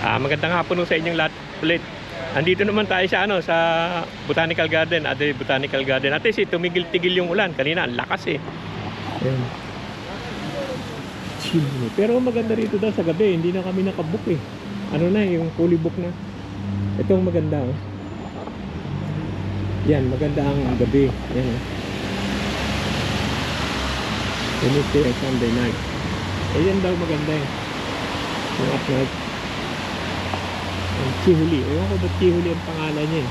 Magandang hapon sa inyong lahat ulit. Andito naman tayo sa sa Botanical Garden, Ate Botanical Garden. Ate, tumigil-tigil yung ulan. Kanina ang lakas eh. Ayan. Chill. Pero maganda rito daw sa gabi, hindi na kami nakabook eh. Ano na yung fully book na. Ito ang maganda oh. Yan, maganda ang gabi. Yan oh. Wednesday and Sunday night. Ayan daw maganda eh. Yung at night. Ang Chihuli. Ewan ko ba't Chihuli ang pangalan niya eh.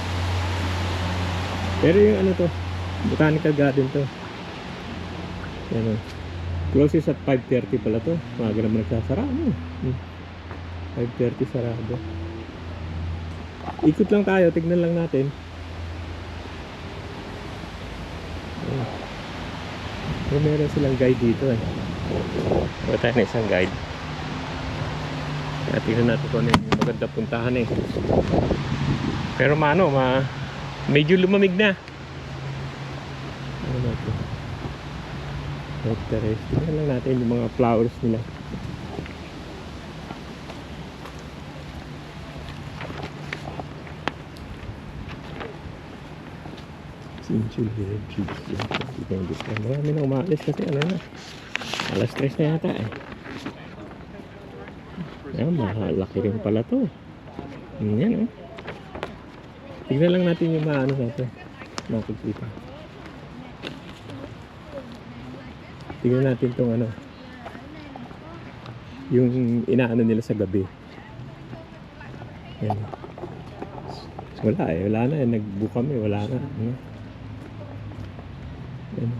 Pero yung ano to, Botanical Garden to. Yan o. Closes at 5:30 pala to. Maga naman nagsasara. 5:30 sarado. Ikot lang tayo. Tignan lang natin. Meron silang guide dito eh. Meron tayo na isang guide. Tingnan natin kung ano yung maganda puntahan eh. Pero medyo lumamig na. Ano natin? Tingnan lang natin yung mga flowers nila. Sinchul here, cheese. Marami na umalis kasi ano na. Alas 3 na yata eh. Ayan, malaki rin pala to. Yan, oh. Tignan lang natin yung maano natin. Makikita. Tignan natin tong ano. Yung inaano nila sa gabi. Yan. Wala eh. Wala na eh. Nag-book kami. Wala na. Yan.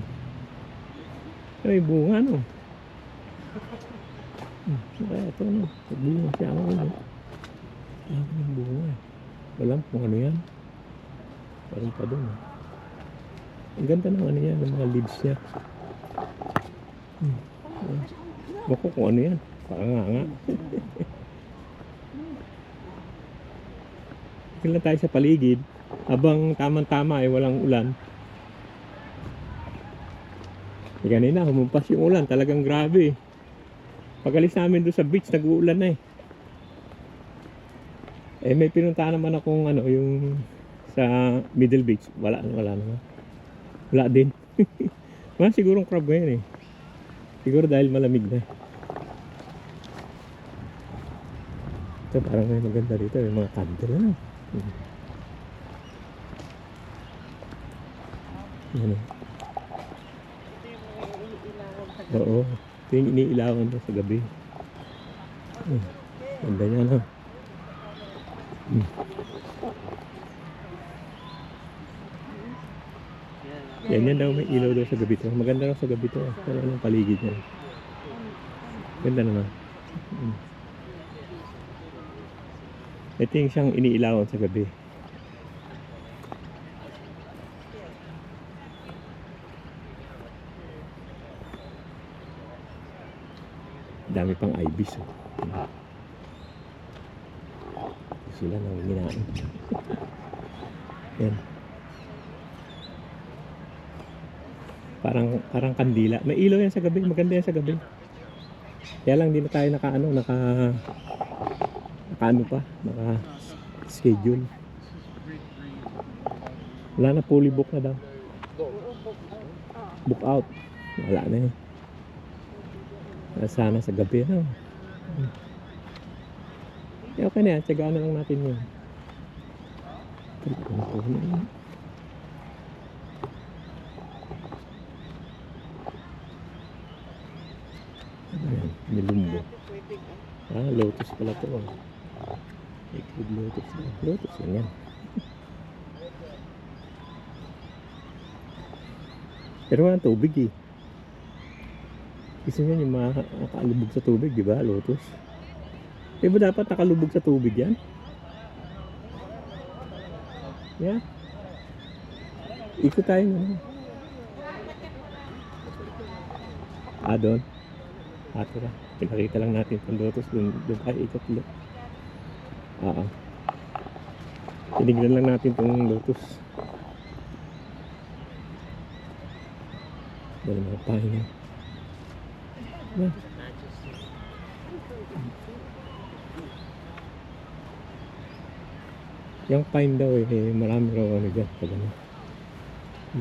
Ay, bunga no. Kaya ito no, bunga siya ako no. Ang bunga eh. Walang kung ano yan. Parang pa doon eh. Ang ganda ng ano yan, ng mga leaves niya. Bako kung ano yan. Parang nga. Tignan tayo sa paligid. Habang tamang-tama ay walang ulan. Ganina, humumpas yung ulan. Talagang grabe eh. Pag-alis namin doon sa beach, nag-uulan na eh. Eh may pinuntahan naman akong ano, yung sa Middle Beach. Wala naman. Wala din. Wala sigurong crab ngayon eh. Siguro dahil malamig na. Ito parang may maganda dito. May mga candle ano. Ano. Oo. Ito yung iniilawan sa gabi. Ganda niya no. Yan daw may ilaw daw sa gabi to. Maganda daw sa gabi to. Pero anong paligid niya. Ganda naman. Ito yung siyang iniilawan sa gabi. Dami pang ibis oh. Sila nang ginaan. Yan. Parang kandila. May ilaw yan sa gabi. Maganda yan sa gabi. Kaya lang hindi na tayo naka schedule. Wala na, fully book na daw. Book out. Wala na eh. Sana sa gabi no? Okay na yan, tsagaan na lang natin yun. Ayan, nilumbo. Lotus pala to oh. Lotus na. Lotus lang yan. Pero walang tubig eh. Gusto nyo yung makalubog sa tubig, di ba? Lotus. Eh ba dapat nakalubog sa tubig yan? Yeah. Ikot tayo naman. Doon. Tira. Pinakita lang natin yung lotus. Doon tayo ikot ulit. Tinignan lang natin itong lotus. Dahil mga pahinga. Yung pine daw marami raw ano dyan. Pag ano,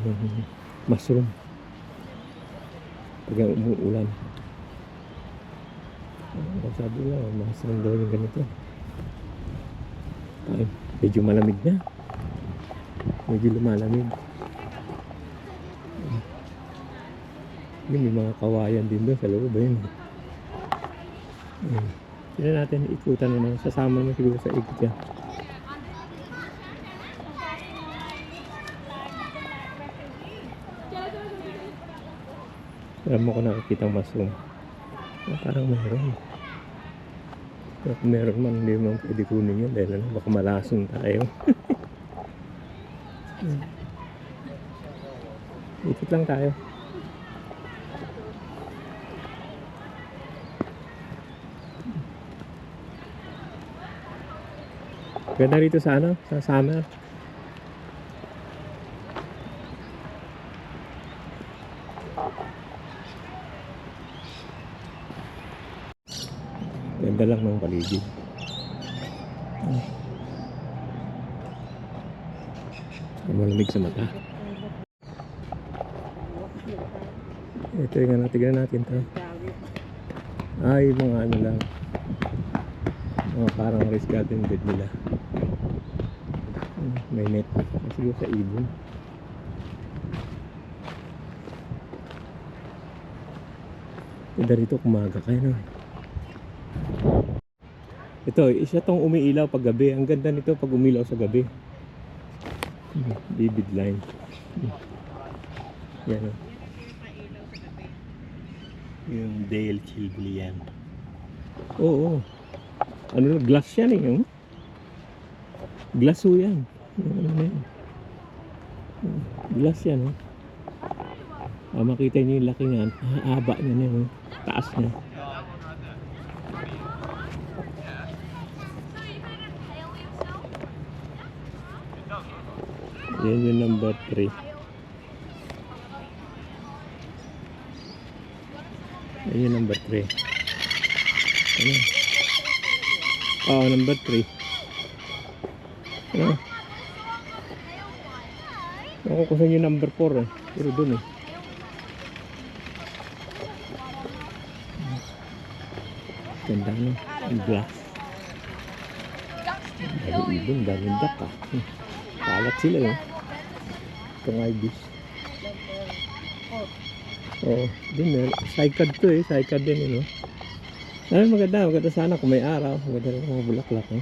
yung mushroom. Pag umuulan. Sabi nga, mushroom daw yung ganito. Pine. Medyo malamig na. Medyo lumalamig. May mga kawayan din doon sa loob. Ayun. Tignan natin, ikutan naman. Sasama naman siguro sa ikot yan. Alam mo ko nakikita ang mushroom. Parang meron. Kung meron man, hindi naman pwede kunin yun. Dahil baka malasong tayo. Ikot lang tayo. Ganda rito sa ano? Sa summer. Ganda lang ng paligid. Malamig sa mata. Ito yung tignan natin to. Ay, mga ano lang. Mga parang rice garden bed nila. May net. Siguro sa ibon. Ganda rito kumaga kayo no. Ito, isa tong umiilaw pag gabi. Ang ganda nito pag umilaw sa gabi. Vivid line. Yan o. Yung Dale Chilby yan. Oo. Ano, glass yan eh. Glass o yan. Glass yan oh. Makita niyo yung laki nga. Haba niya niya. Taas niya. Yan yung number 3. Yan yung number 3. Ano? Oh, number 3. Ano? Ako kung saan yung number 4 eh. Pero dun eh. Ganda no? Ang glass. Dahil ibon, daming duck ah. Kalat sila eh. Itong ibis. Oo, din eh. Sidecad to eh. Sidecad din eh no? Ay, maganda. Maganda sana kung may araw. Maganda rin mga bulaklak eh.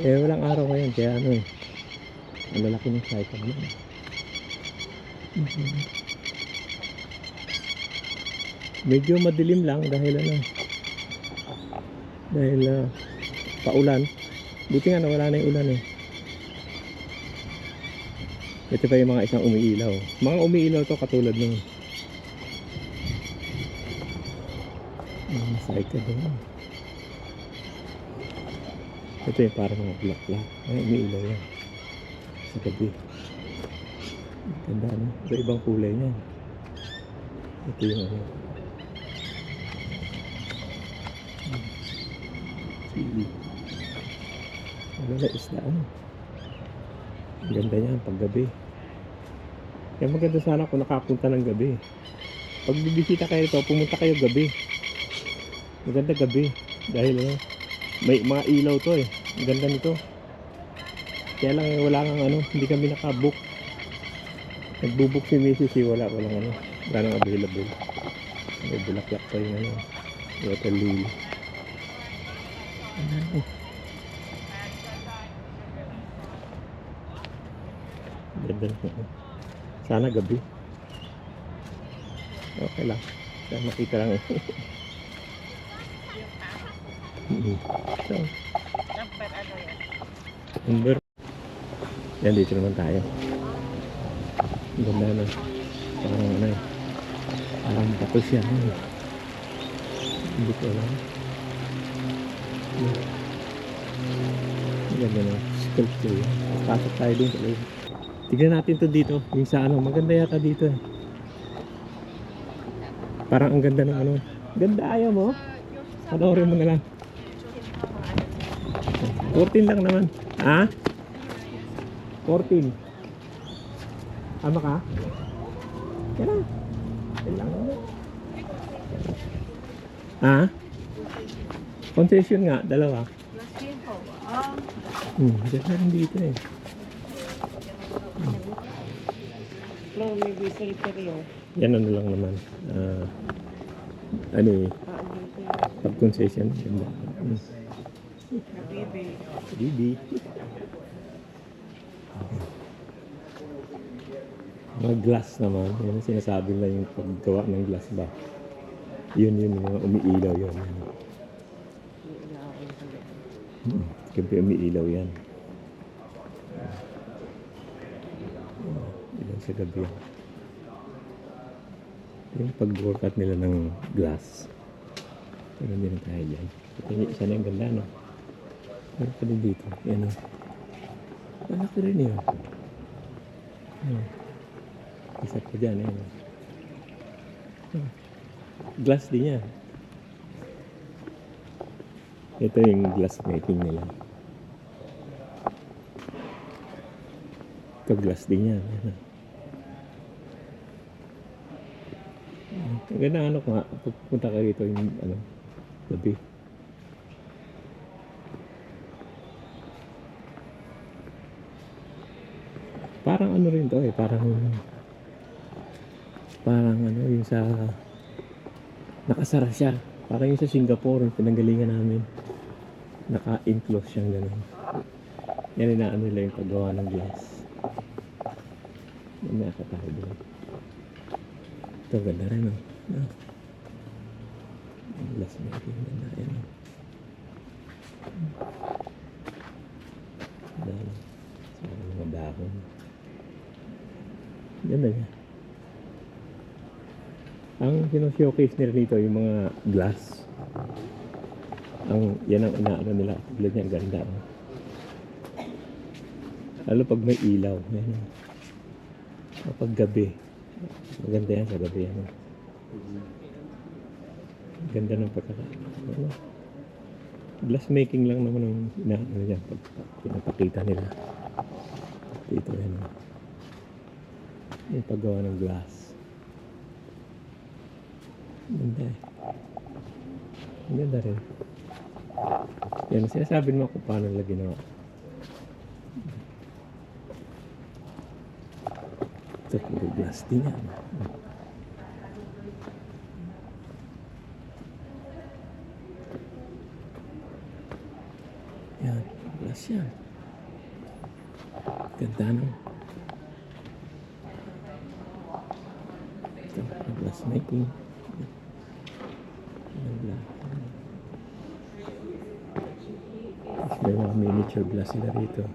Eh, walang araw ngayon. Kaya ano eh. Ang lalaki ng sidecad mo. Medyo madilim lang dahil ano. Dahil paulan. Buti nga na wala na yung ulan eh. Ito pa yung mga isang umiilaw. Mga umiilaw to katulad ng cycle doon. Ito yung parang mga black. Ay, umiilaw yan. Sa gabi. Ganda no? Ito ibang kulay niya. Ito yung ano. Chili. Wala isda ano. Ang ganda niya pag gabi. Kaya maganda sana kung nakapunta ng gabi. Pag bibisita kayo ito, pumunta kayo gabi. Maganda gabi. Dahil may mga ilaw to eh. Ang ganda nito. Kaya lang wala kang ano, hindi kami nakabook. Nagbubook si Mrs. Walang ano. Wala nang available. May bulaklak pa yung ano. Water lily. Ganda na. Sana gabi. Okay lang. Sana makita lang eh. So, number. Yan, dito naman tayo. Ganda na. Parang ano eh. Parang bakol siya. Hindi ko alam. Ganda na. Sculpture yan. Pasok tayo dun sa loob. Tignan natin to dito. Yung sa ano. Maganda yata dito eh. Parang ang ganda ng ano. Ganda, ayaw mo? Panoorin mo na lang. 14 lang naman. Ha? 14. Tama ka? Yan lang. Yan lang. Ha? Concession nga, dalawa. Last year po. Ganda rin dito eh. No, maybe stereo. Yan ano lang naman. Ano eh, pag concession. Ganda. Baby. Bibi. Mga glass naman. Yan ang sinasabi na yung paggawa ng glass ba. Yun yung mga umiilaw yun. Gabi umiilaw yan. Ilan sa gabi yan. Yung pag-workout nila ng glass. Pero hindi na tayo dyan. Ito yung isa na yung ganda, no? Pero pa din dito. Yan, no? Malaki rin yun. Isa pa dyan, yan. Glass din yan. Ito yung glass making nila. Ito glass din yan. Yan. Ang ganda ano ka, pagpunta ka rito yung ano, gabi. Parang ano rin to eh, parang ano yung sa nakasara siya. Parang yung sa Singapore, yung pinanggalingan namin. Naka-enclose siyang gano'n. Yan inaano nila yung paggawa ng glass. Yan nakatayo doon. Ito ganda rin oh. Glass making ganda yan oh. Ganda. Sa mga dahon. Ganda niya. Ang showcase nila dito yung mga glass. Yan ang inaano nila. Tulad niya, ganda. Oh. Lalo pag may ilaw. Yan. Kapag gabi. Maganda yan sa gabi. Yan. Ganda ng pagkakataon. Glass making lang naman ang inaano niya. Pag pinapakita nila. Dito yan. Yung paggawa ng glass. Ganda eh. Ganda rin. Yan, sinasabi mo kung paano nila ginawa. Ito, puro glass din yan. Yan, glass yan. Ganda no? Ito, glass making. May mga miniature glass sila rito.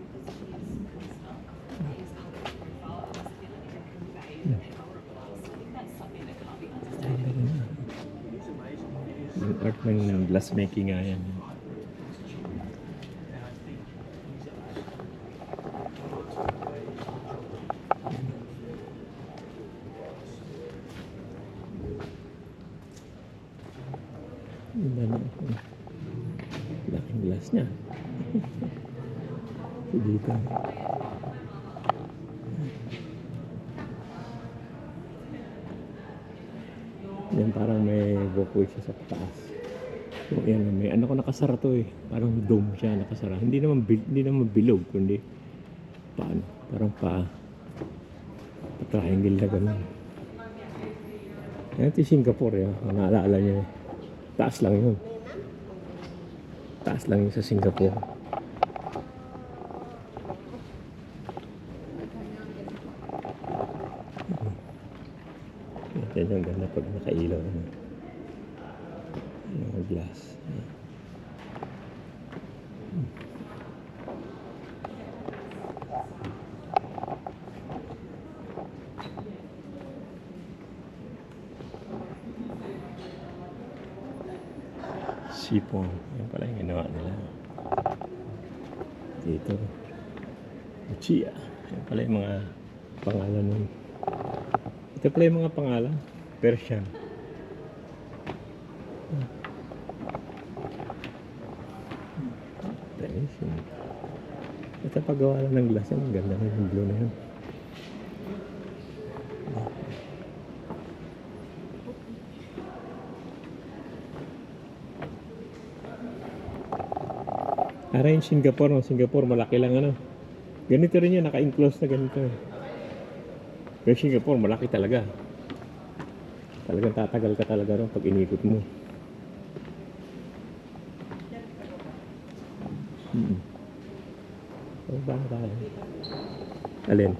Yung art ng glass making nga yan. Laking glass niya. Dito. Yan parang may walkway siya sa taas. So yan, may ano ko nakasara to eh. Parang dome siya nakasara. Hindi naman bilog kundi paano? Parang triangle na gano'n. Yan ito Singapore eh. Naalala niya eh. Taas lang yun. Taas lang yun sa Singapore. Yan yung ganda pag nakailaw. Yung glass. Sipon. Yan pala yung ginawa nila. Dito. Uchiha. Yan pala yung mga pangalan nun. Ito pala yung mga pangalan. Persian. Persian. Ito paggawa lang ng glass yan. Ang ganda na yung blue na yun. Ara yung Singapore, no? Singapore malaki lang ano. Ganito rin yun, naka-enclose na ganito. Pero Singapore malaki talaga. Talagang tatagal ka talaga rin pag inikot mo. Ba tayo? Alin?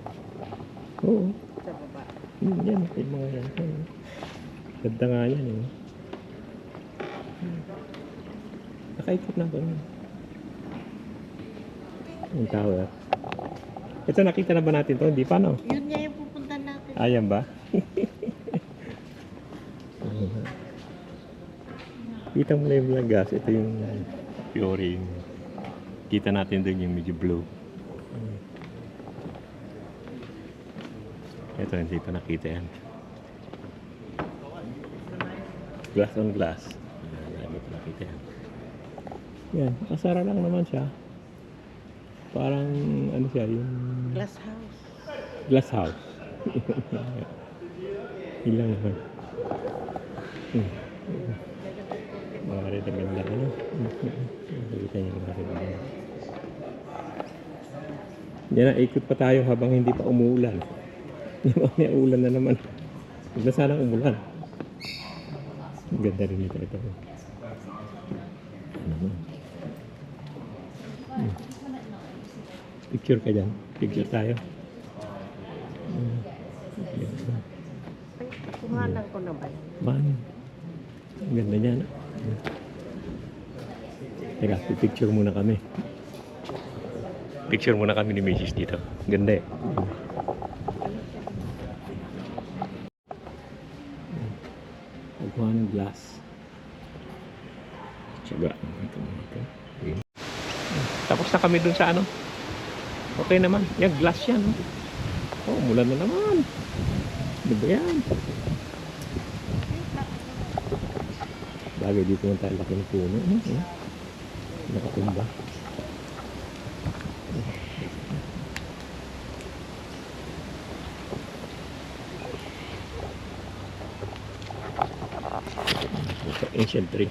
Oo. Sa baba. Yan, yung mga yan. Ganda nga yan eh. Nakaikot na ba yun? Yung tower. Ito nakita na ba natin to? Hindi pa no? Yun nga yung pupunta natin. Ayan ba? Kita mo na yung mga gas. Ito yung Fiore. Kita natin doon yung medyo blue. Ito hindi pa nakita yan. Glass on glass. Hindi pa nakita yan. Yan, nakasara lang naman siya. Parang ano siya, yung Glass house. glass house. Ilang naman. Mga rin ang ganda ano. Nakikita niyo mga rin ang ganda. Yan na, ikot pa tayo habang hindi pa umuulan. May ulan na naman. Huwag na sanang umulan. Ang ganda rin ito. Ano mo? Picture ka dyan. Picture tayo. Kuhanan ko na ba? Man. Ang ganda niya. No? Teka, picture muna kami. Picture muna kami ni Mrs. dito. Ganda eh. Pagkuha ng glass. Tsaga. Tapos na kami dun sa ano. Okay naman. Yan, glass yan. Oh, mulan na naman. Ano ba yan? Bagay dito naman tayo laki ng puno. Nakatumba. Ancient tree.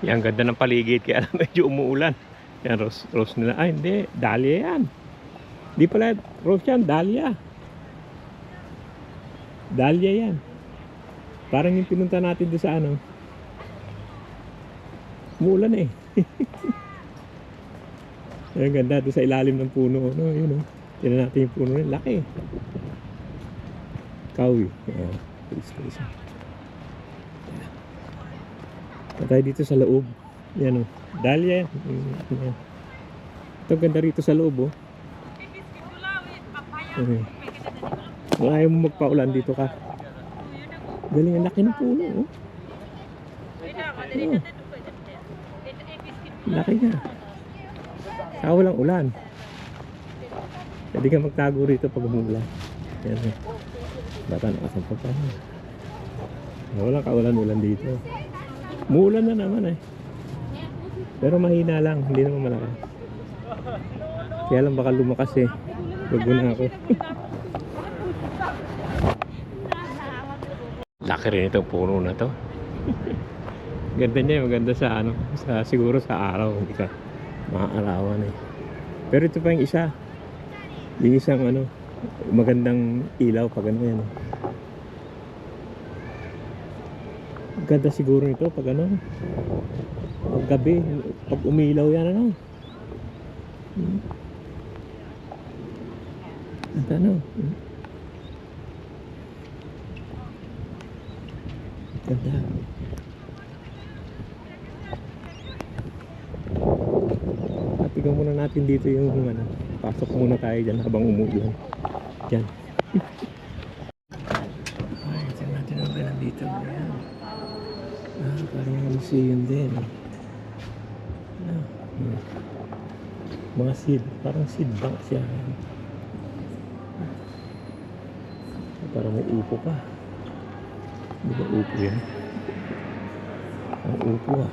Yan, ganda ng paligid kaya medyo umuulan. Yan, rose nila. Ay, hindi. Dahlia yan. Di pala rose yan. Dahlia. Dahlia yan. Parang yung pinunta natin doon sa ano. Umuulan eh. Ang ganda doon sa ilalim ng puno. No, yun, oh. Tignan natin yung puno yun. Laki. Kawi. Please. Tayo dito sa loob. Yan o. Dahlia yan. Yan. Ito ganda rito sa loob o. Kung ayaw mo magpaulan dito ka. Galing ang laki ng puno o. Laki nga. Saka walang ulan. Pwede ka magtago rito pag umulan. Yan o. Bata nakasampa pa. Walang kaulan-ulan dito. Muulan na naman eh. Pero mahina lang, hindi naman malaki. Kaya lang baka lumakas eh. Bago na ako. Laki rin itong puno na to. Ganda niya, maganda sa ano, siguro sa araw, hindi ka maaarawan eh. Pero ito pa yung isa. Yung isang ano, magandang ilaw pag ano yan. Ganda siguro nito pag ano, pag gabi, pag umilaw yan ano. At ano, ganda. Tignan muna natin dito yung ano, pasok muna tayo dyan habang umuulan. Dyan. Ay, tignan natin ang ganun dito. Ayan. Parang museum din. Mga seed, parang seed bank siya. Parang may upo pa. Di ba upo yan? Ang upo ah.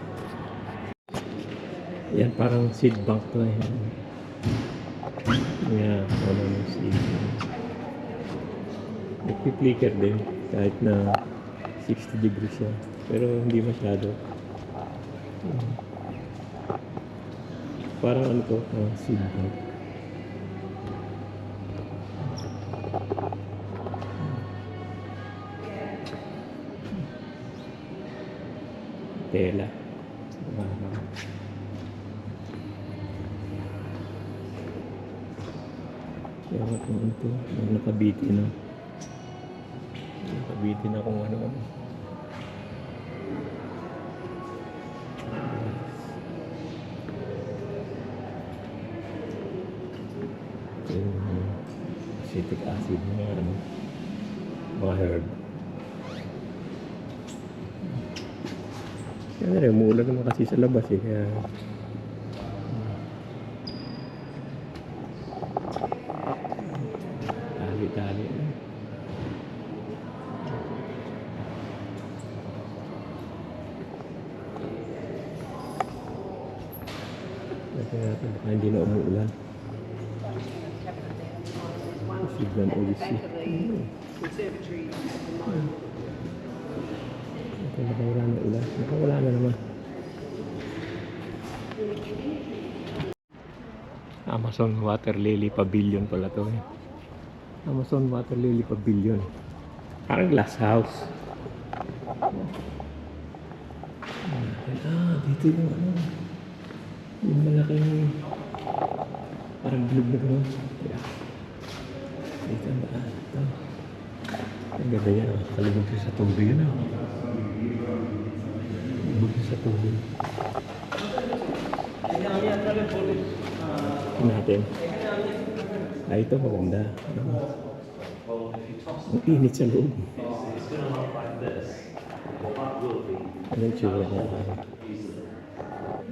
Yan parang seed bank to eh. Yeah, wala yung signal. Nagpi-flicker din kahit na 60 degrees siya. Pero hindi masyado. Hmm. Parang ano to, signal. Tela. Kaya kung ano to, nakabitin na. Nakabitin na kung ano-ano. Ito yung acetic acid mga ano, mga herb. Kaya rin, umuulan naman kasi sa labas eh, kaya tali-tali. Natin natin, baka hindi na umuulan. Siglan ulit siya. Ito, nakawala na ulan. Nakawala na naman. Amazon Water Lily Pavilion pala to eh. Amazon Water Lily Pavilion. Parang glass house. Dito yung ano. Yung malaking parang bilog na gano'n. Dito ang daan. Ito. Ang ganda niya. Kalibog siya sa tubig. Ano? Kalibog siya sa tubig. Ito natin. Ito maganda. Ang init sa loob. Ano yung tsura niya?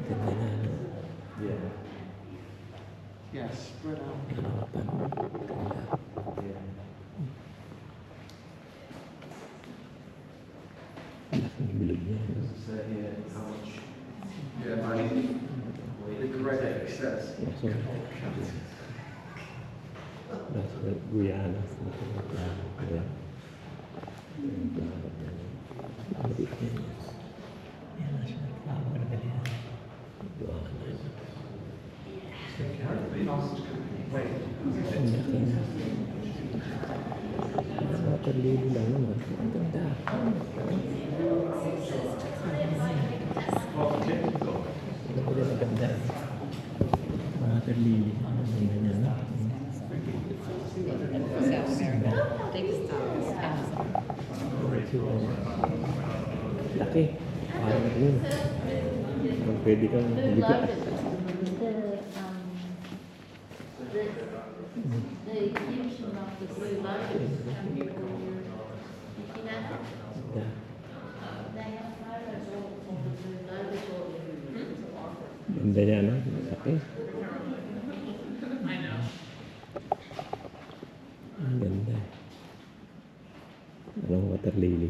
Ganda na. Yes, spread out. Laking bilog niya. Yeah, the correct access. So, nasa Guyana. Ayan. Yan, national flower na yan. Guyana. Ang laki na. Water lily lang naman. Ang ganda. Ang ganda. Water lily. Ang ganda niya, no? Laki. Parang yun. Parang pwede kang bigat. The execution of the blue lotus from your looking at it. Yeah. They have photos all of the blue lotus all over. Ganda niya, no? Laki. Ang ganda. Anong water lily?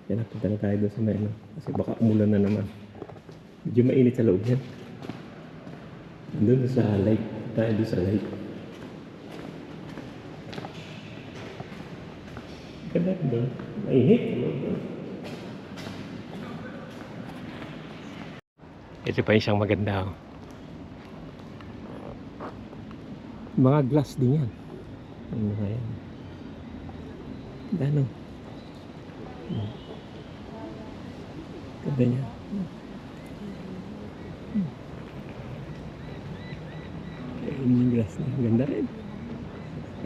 Kaya napunta na tayo doon sa may ano. Kasi baka umulan na naman. Medyo mainit sa loob yan. Doon sa lake. Tayo doon sa lake. Ganda doon. Mainit sa loob doon. Ito pa isang maganda. Oh. Mga glass din yan. Ano mga yan? Gano? Ganda niya. Ayun yung glass na. Ganda rin.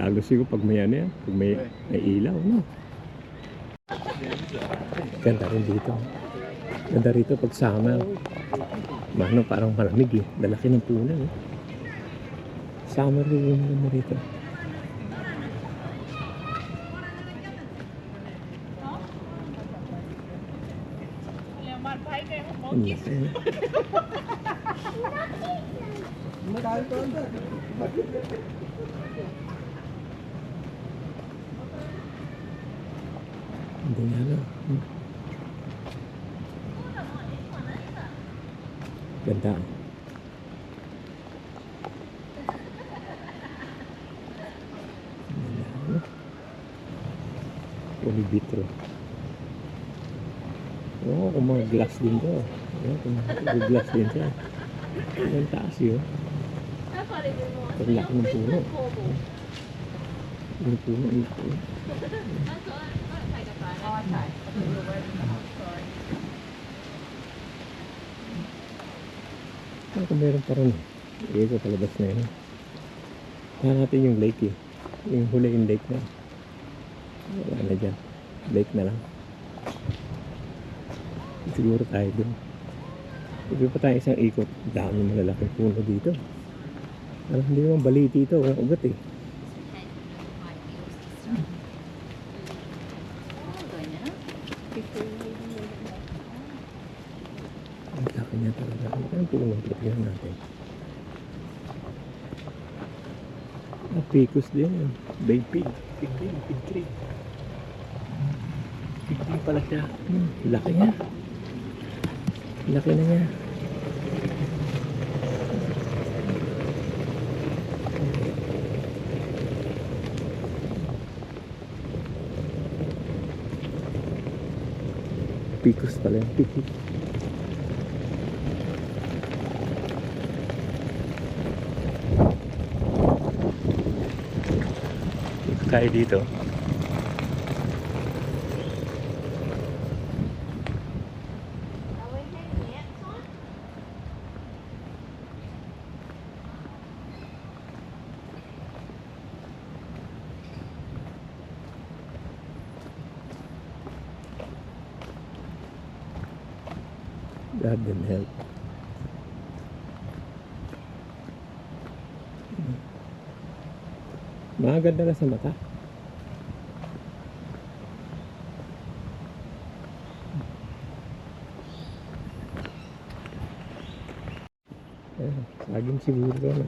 Lalo siguro pag may ano yan. Pag may ilaw, no? Ganda rin dito. Ganda rito pag summer. Mano, parang malamig eh. Lalaki ng puno eh. Summer yung ganda rito. Ang laki eh. Hindi nga no. Ganda. May vitro. Oo, kung mga glass din to. Ayan, kung mga glass din siya. Ang taas yun. Ang laki ng puno. Yung puno, yung puno. Ano kung meron pa rin eh. Ito palabas na yun. Tahan natin yung lake eh. Yung huli yung lake na. Wala na dyan. Lake na lang. Siguro tayo dun. Ibig pa tayo isang ikot. Dami malalaking puno dito. Alam, hindi naman baliti ito. Walang ugat eh. Ang laki niya talaga. Ang puno. Tignan natin. Picus din. Baby. Pig tree. Pig tree pala siya. Laki niya. Laki na niya. Picus pala yung picus. Tayo dito. Garden help. Maganda na sa mata. Saging siguro na.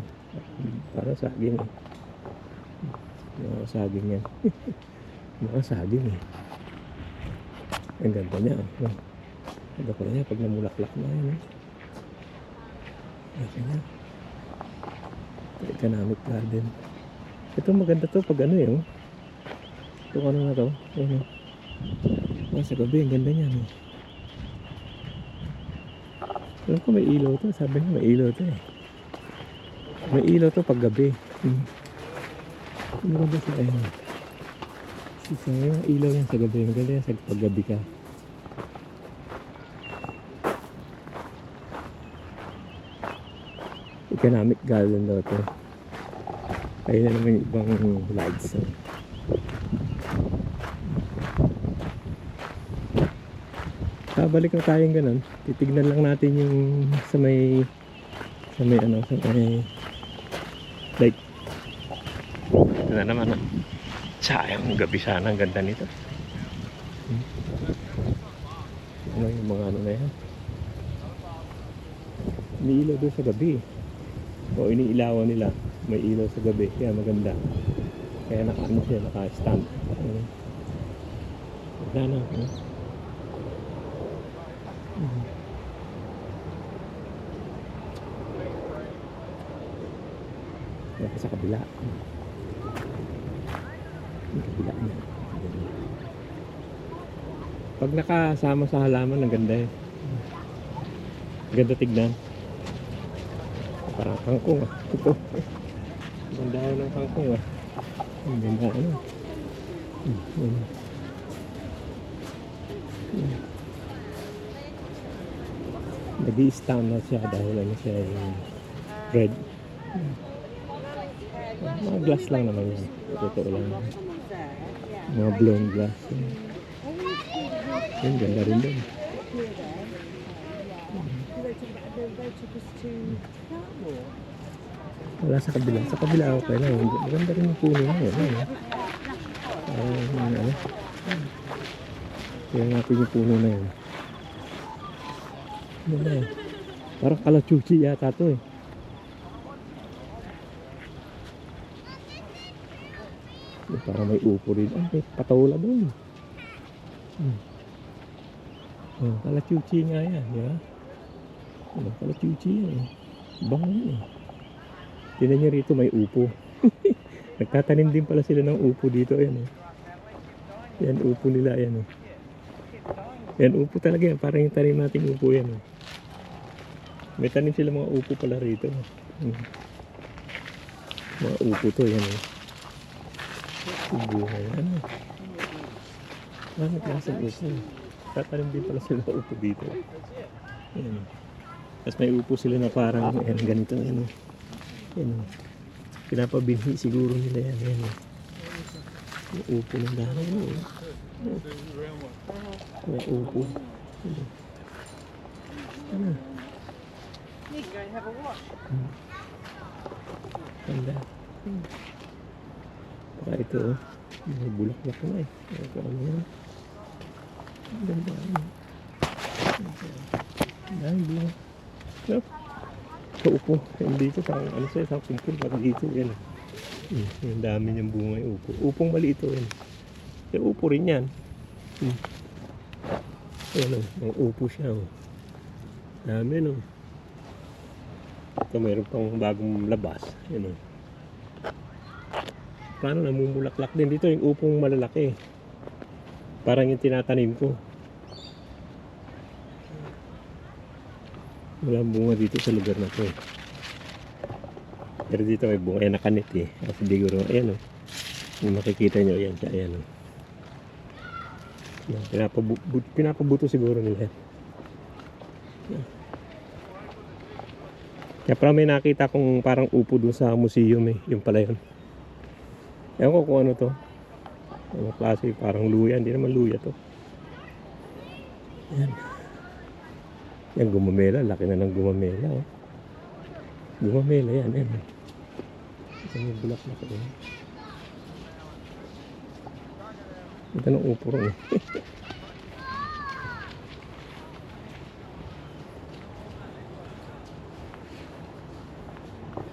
Para saging eh. Mga saging yan. Mga saging eh. Ang ganda niya. Ang ganda niya pag namulaklak na yun eh. Laki niya. Economic garden. Ito maganda to pag ano eh. Ito ano na to. Ayun oh. Sa gabi ang ganda niya no. Alam ko may ilaw to. Sabi niya may ilaw to eh. May ilaw to pag gabi. Ano ba sa ayun? Sisa yung ilaw yan sa gabi. Maganda yan sa pag gabi ka. Economic garden daw to. Ayun na naman yung ibang lights. Balik na tayong ganun. Titignan lang natin yung sa may ano, sa may like ito na naman sayang gabi sana. Ang ganda nito. Ano yung mga ano na yan, iniilaw doon sa gabi o iniilawan nila. May ilaw sa gabi kaya maganda, kaya naka-ano siya, naka-stand. Ganda na sa kabila. Yung kabila niya. Pag nakasama sa halaman, ang ganda eh. Ganda tignan. Parang kangkong ah. Ito. Ganda ng kangkong ah. Ang ganda ano. Nag-i-stand na siya dahil ano siya yung red. Mga glass lang naman yan. Totoo lang. Mga blown glass. Yung ganda rin doon. Wala sa kabila. Sa kabila okay lang. Maganda rin yung puno lang. Ano? Kaya natin yung puno na yun. Ganda eh. Parang kalachuchi yata to eh. Parang may upo rin. May patawla doon. Kalachuchi nga yan. Diba? Kalachuchi yan eh. Bango yan eh. Tignan nyo rito may upo. Nagtatanim din pala sila ng upo dito. Ayan eh. Yan, upo nila, yan. Oh. Yan, upo talaga yan. Parang yung tanim nating upo yan. Oh. May tanim sila mga upo pala rito. Mga upo to, yan. Oh. Ubo na yan. Ano klaseng upo? Tatanim din pala sila upo dito. Yan. Tapos may upo sila na parang yan, ganito. Yan. Yan. Pinapabinhi siguro nila yan. Yan. May upo ng dahil. May upo. Ano? Ganda. Baka ito, may bulaklak na eh. Ito ano yan. Ganda. Dahil bunga. No? Sa upo. Hindi ito parang ano siya, isang kumpul. Parang dito yan. Yung dami niyang bunga yung upo. Upong mali ito yan. Yung upo rin yan. Ayan o, ang upo siya o. Dami no. Ito mayroon pang bagong labas. Ayan o. Paano namumulaklak din dito yung upong malalaki. Parang yung tinatanim ko. Walang bunga dito sa lugar na to eh. Pero dito may bunga. Ayan nakanit eh. Kasi siguro, ayan o. Kung makikita nyo, ayan siya. Ayan o. Yan, pinapabuto siguro nila. Yan. Kaya parang may nakita kong parang upo dun sa museum eh. Yung pala yun. Ewan ko kung ano to. Ano klase, parang luya. Hindi naman luya to. Yan. Yan, gumamela. Laki na ng gumamela. Oh. Gumamela yan. Yan. Ito yung bulak na ito. Ito ng upo rin.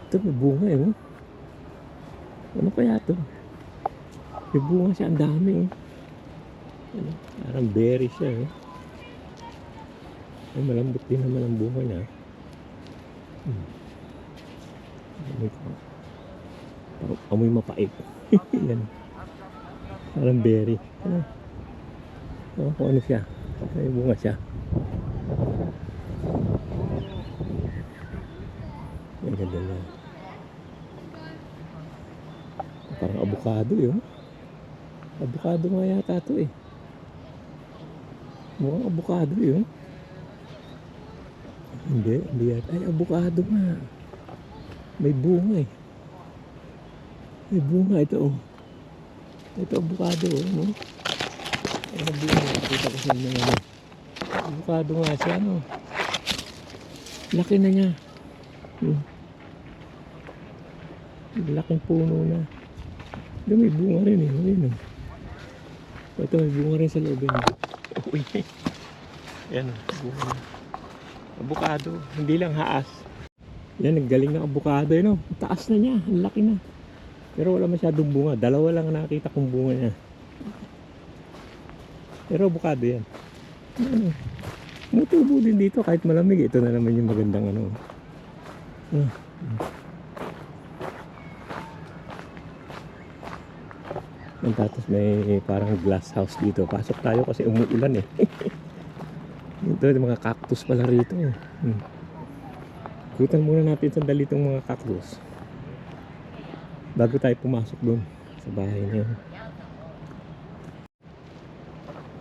Ito may bunga eh. Oh. Ano kaya ito? May bunga siya. Ang dami eh. Ano? Parang berry siya eh. Ay, malambot din naman ang bunga niya. Parang amoy mapait. Yan. Parang berry. Ano? Kung ano siya. May bunga siya. Ang ganda na. Parang avocado yun. Avocado nga yata ito eh. Mukhang avocado yun. Hindi yata. Ay, avocado nga. May bunga eh. May bunga ito oh. Ito avocado oh. No? Ay, bunga. Kita ko sa inyo ano. Avocado nga siya no. Laki na niya. Laking puno na. Ito may bunga rin eh. Ayun, oh. Ito may bunga rin sa loob yun. Uy. Yan oh. Bunga na. Avocado. Hindi lang haas. Yan, naggaling ng avocado yun oh. Taas na niya. Ang laki na. Pero wala masyadong bunga. Dalawa lang nakita kong bunga niya. Pero avocado yan. Ano? Mutubo din dito kahit malamig. Ito na naman yung magandang ano. Tapos may parang glass house dito. Pasok tayo kasi umuulan eh. Ito yung mga cactus pala rito. Kutan muna natin sandali itong mga cactus. Bago tayo pumasok doon sa bahay niya.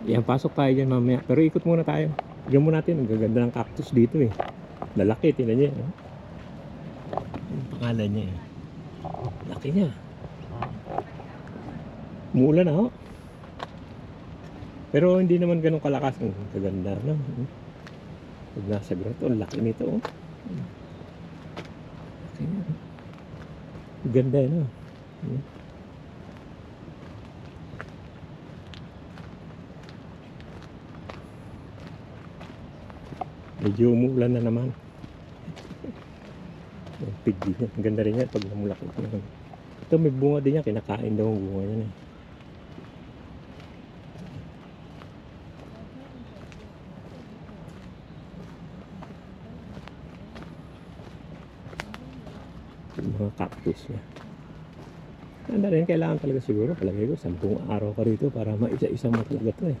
Yan, pasok tayo dyan mamaya. Pero ikot muna tayo. Tignan mo natin, ang gaganda ng cactus dito eh. Lalaki, tingnan niya. Ang pangalan niya eh. Laki niya. Umuulan na oh. Pero hindi naman ganun kalakas. Ang kaganda na. Pag nasa grotto, ang laki nito oh. Laki niya. Ganda yun oh. Medyo umuulan na naman. Yung piggy. Ang ganda rin yan pag namulakot. Ito may bunga din yan. Kinakain daw ang bunga yan eh. Yung mga cactus niya. Anda rin, kailangan talaga siguro, palagay ko, 10 araw ka rito para maisa-isa mo talaga ito eh.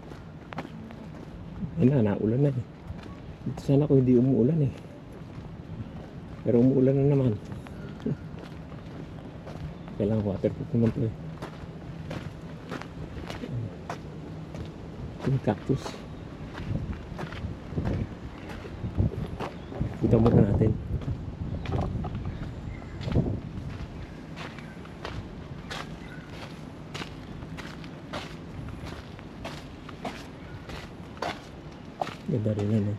Ayun na, naulan na eh. Dito sana ko hindi umuulan eh. Pero umuulan na naman. Kailangan waterproof naman ito eh. Yung cactus. Kita muna natin. Ganda rin ano.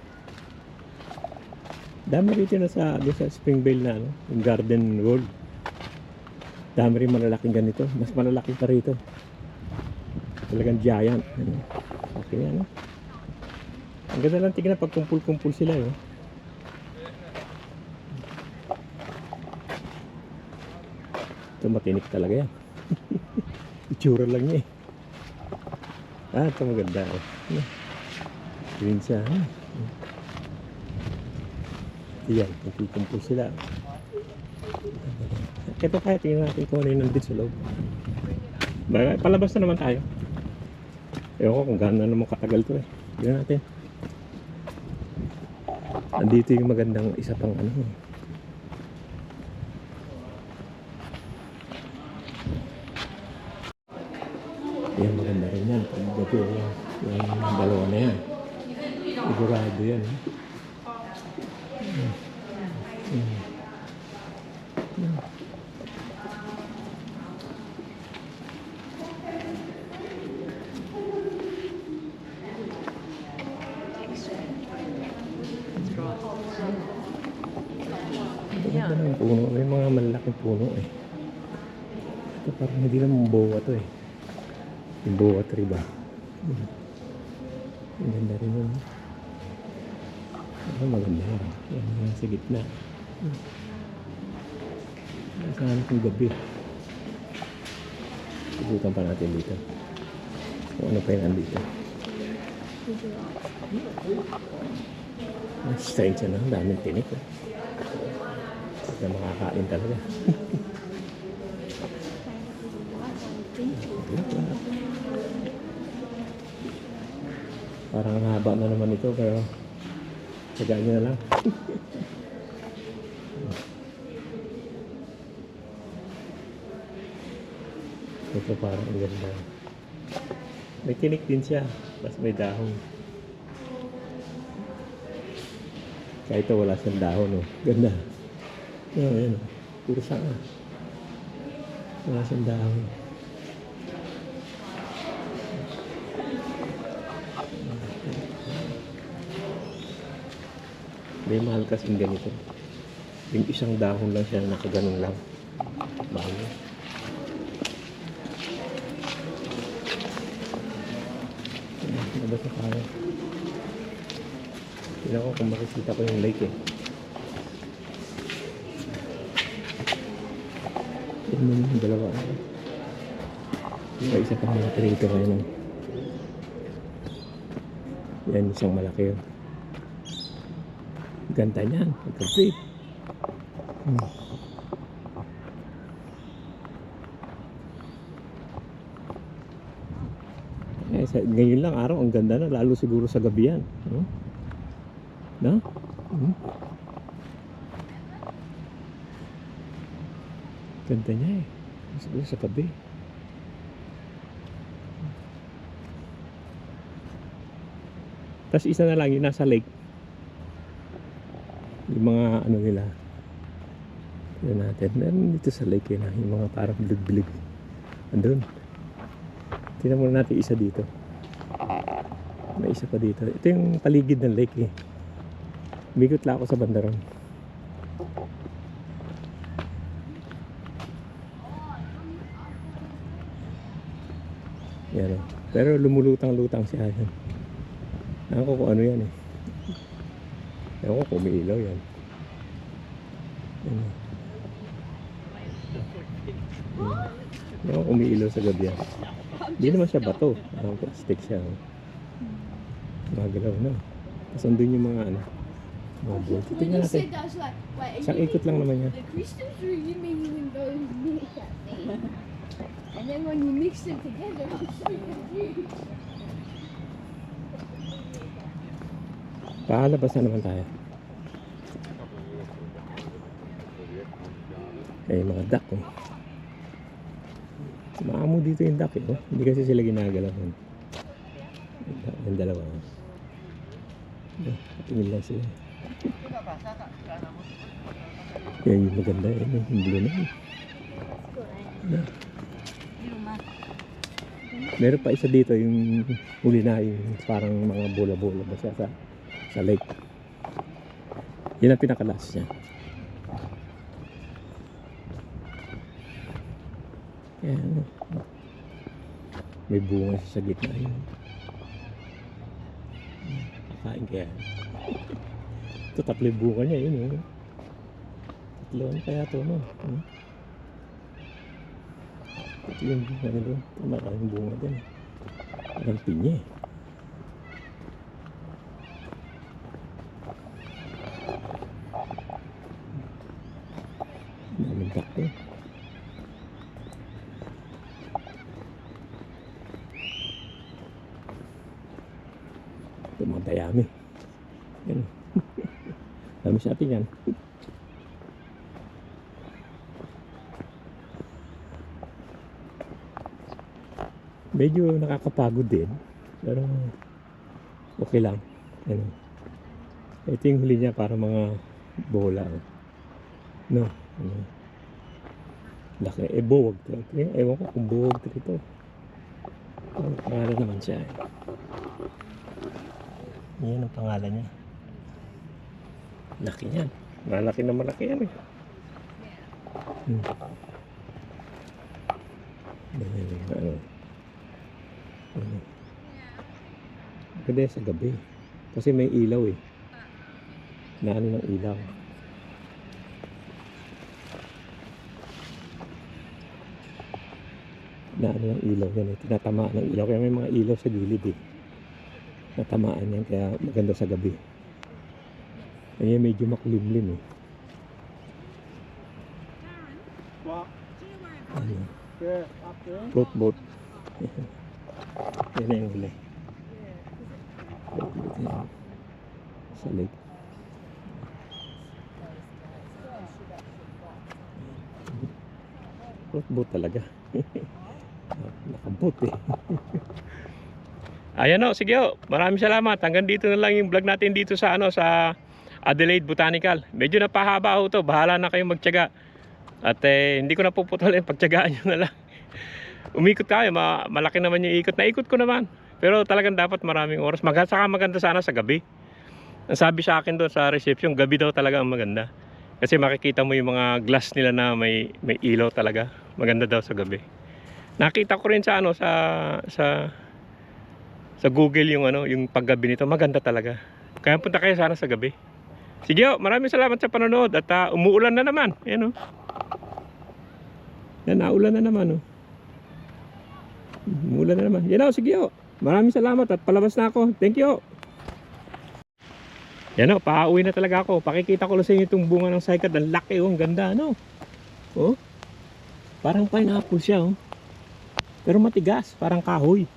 Dami rito na sa Springvale na ano, yung garden wall. Dami rin malalaking ganito. Mas malalaki pa rito. Talagang giant. Ano. Okay ano. Ang ganda lang tignan pag kumpul-kumpul sila eh. Ito matinik talaga yan. Itsura lang niya eh. Ito maganda eh. Green siya. Yan, kumpul sila. Ito kaya tingnan natin kung ano yung nandito sa loob. Palabas na naman tayo. Ewan ko kung gaano naman katagal to eh. Tignan natin. Nandito yung magandang isa pang ano. Yan, maganda rin yan. Pagdato yung dalawa na yan. Sigurado yan. Ganda ng puno. May mga malalaking puno eh. Ito parang hindi naman boa to eh. Yung boa tree ba? Ang ganda rin yun. Maganda yan. Yan sa gitna. Saan kung gabi. Subukan pa natin dito. Kung ano pa yung andito. Strange na. Ang daming tinik. Na makakain talaga. Parang haba na naman ito pero sagaan nyo na lang. Ito parang ang ganda. May tinik din siya. Tapos may dahon. Kaya ito wala siyang dahon. Oh. Ganda. Yan. Puro sanga. Wala siyang dahon. May mahal kasing ganito. Yung isang dahon lang siya, nakaganon lang. Mahal. Nabasa tayo. Tignan ko kung makikita ko yung lake eh. Tignan mo yung dalawa. Yung isa pang malaki rito ngayon. Yan, isang malaki yun. Ganda niyan. Complete. Ngayon lang araw, ang ganda na. Lalo siguro sa gabi yan. No? Ganda niya eh. Siguro sa gabi. Tapos isa na lang yung nasa lake. Yung mga ano nila. Yan natin. Meron dito sa lake yun. Yung mga parang bilig-bilig. Andun. Tingnan muna natin isa dito. May isa pa dito. Ito yung paligid ng lake eh. Bigot lang ako sa bandaron. Yan o. Pero lumulutang-lutang siya. Ako kung ano yan eh. Ewan ko, umiilaw yan. Ewan ko, umiilaw sa gabi yan. Hindi naman siya bato. Stick siya. Magalaw na. Tapos andun yung mga ano. Mga boat. Tingnan natin. Isang ikot lang naman yan. The Christians or you made me go and meet that thing. And then when you mix them together, it's so confused. Palabas na naman tayo. Eh, mga duck, oh. Maamo dito yung duck, eh, oh. Hindi kasi sila ginagalaw. Yung dalawa. Tingin lang sila. Yan yung maganda, eh. Yung blue na, eh. Meron pa isa dito yung huli na yung parang mga bola-bola basta sa lake. Yun ang pinakalas niya. Ayan. May bunga sa gitna yun. Kakain kaya. Ito tatlo yung bunga niya yun. Oh. Tatlo ano kaya ito no? Tatlo yung bunga niya doon. Maraming bunga doon. Parang pinya eh. Daming takto. Ito mga dayami. Yan. Dami sa atin yan. Medyo nakakapagod din. Pero okay lang. Ano. Ito yung huli niya para mga bola. No. Ano. Laki. Eh buwag. Ewan ko kung buwag ito. Ang pangalan naman siya. Yan ang pangalan niya. Laki yan. Malaki na malaki yan eh. Ano. Ganda sa gabi. Kasi may ilaw eh. Naano ng ilaw. Naano ng ilaw yan eh. Tinatamaan ng ilaw. Kaya may mga ilaw sa gilid eh. Natamaan yan. Kaya maganda sa gabi. Kaya medyo makulimlim eh. Ano? Float boat. Yan na yung huli. Float boat yan. Sa lake. Float boat talaga. Nakabot eh. Ayan o, sige o. Maraming salamat. Hanggang dito na lang yung vlog natin dito sa sa Adelaide Botanical. Medyo napahaba ho to. Bahala na kayong magtiyaga. At hindi ko na puputol yung pagtiyagaan nyo na lang. Umikot tayo. Malaki naman yung ikot. Naikot ko naman. Pero talagang dapat maraming oras. Saka maganda sana sa gabi. Ang sabi sa akin doon sa reception, gabi daw talaga ang maganda. Kasi makikita mo yung mga glass nila na may ilaw talaga. Maganda daw sa gabi. Nakita ko rin sa sa Google yung yung paggabi nito. Maganda talaga. Kaya punta kayo sana sa gabi. Sige, maraming salamat sa panonood at umuulan na naman. Ayan Yan, naulan na naman Umuulan na naman. Yan sige maraming salamat at palabas na ako. Thank you. Yan pauwi na talaga ako. Pakikita ko lang sa inyo itong bunga ng cycad. Ang laki ang ganda Parang pineapple siya Pero matigas, parang kahoy.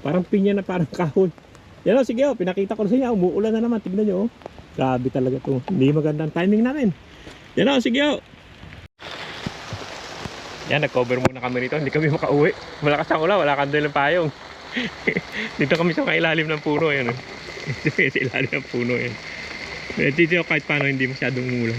Parang pinya na parang kahoy. Yan sige pinakita ko lang sa inyo. Umuulan na naman, tignan nyo Grabe talaga to. Hindi magandang timing namin. Yan sige Yan, nag-cover muna kami rito. Hindi kami makauwi. Malakas ang ulan, wala kang dalang payong. Dito kami sa kailalim ng puno. Yan Sa ilalim ng puno. Yan. Dito kahit paano hindi masyadong umulan